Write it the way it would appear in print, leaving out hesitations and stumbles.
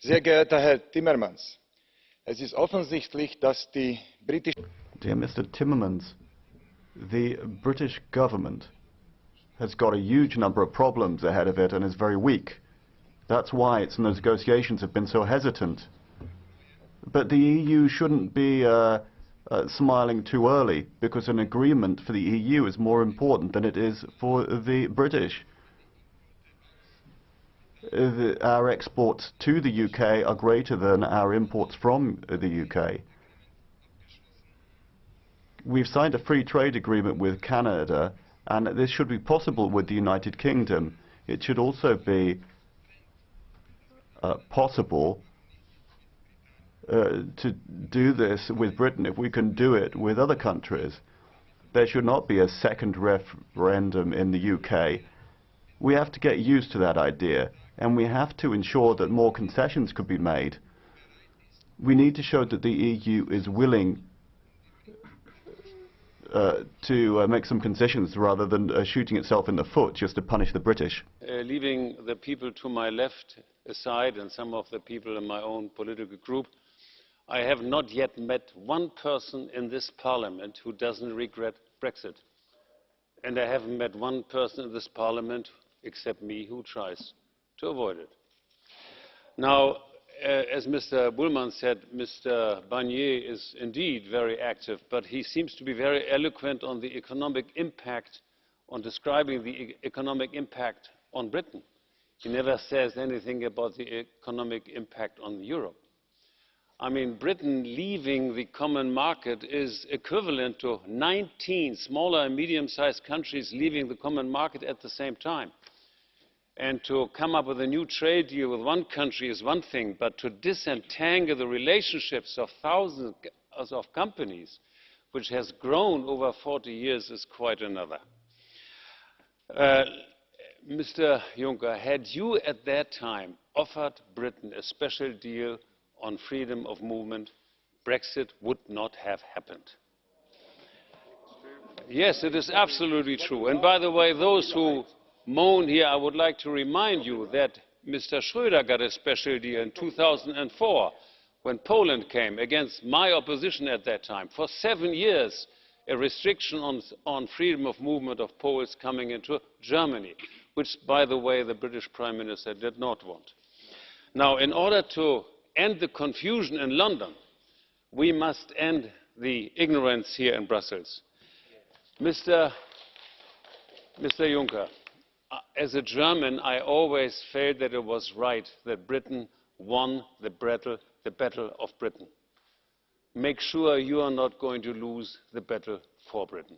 Sehr geehrter Herr Timmermans, es ist offensichtlich, dass die britische Dear Mr. Timmermans, the British government has got a huge number of problems ahead of it and is very weak. That's why its negotiations have been so hesitant. But the EU shouldn't be smiling too early, because an agreement for the EU is more important than it is for the British. Our exports to the UK are greater than our imports from the UK. We've signed a free trade agreement with Canada, and this should be possible with the United Kingdom. It should also be possible to do this with Britain if we can do it with other countries. There should not be a second referendum in the UK. We have to get used to that idea, and we have to ensure that more concessions could be made. We need to show that the EU is willing to make some concessions rather than shooting itself in the foot just to punish the British. Leaving the people to my left aside and some of the people in my own political group, I have not yet met one person in this Parliament who doesn't regret Brexit. And I haven't met one person in this Parliament, except me, who tries to avoid it. Now, as Mr. Bullmann said, Mr. Barnier is indeed very active, but he seems to be very eloquent on the economic impact, on describing the economic impact on Britain. He never says anything about the economic impact on Europe. I mean, Britain leaving the common market is equivalent to 19 smaller and medium-sized countries leaving the common market at the same time. And to come up with a new trade deal with one country is one thing, but to disentangle the relationships of thousands of companies, which has grown over 40 years, is quite another. Mr. Juncker, had you at that time offered Britain a special deal on freedom of movement, Brexit would not have happened. Yes, it is absolutely true. And by the way, those who moan here, I would like to remind you that Mr. Schröder got a special deal in 2004 when Poland came, against my opposition at that time. For 7 years, a restriction on freedom of movement of Poles coming into Germany, which, by the way, the British Prime Minister did not want. Now, in order to end the confusion in London, we must end the ignorance here in Brussels. Mr. Juncker, as a German, I always felt that it was right that Britain won the battle of Britain. Make sure you are not going to lose the battle for Britain.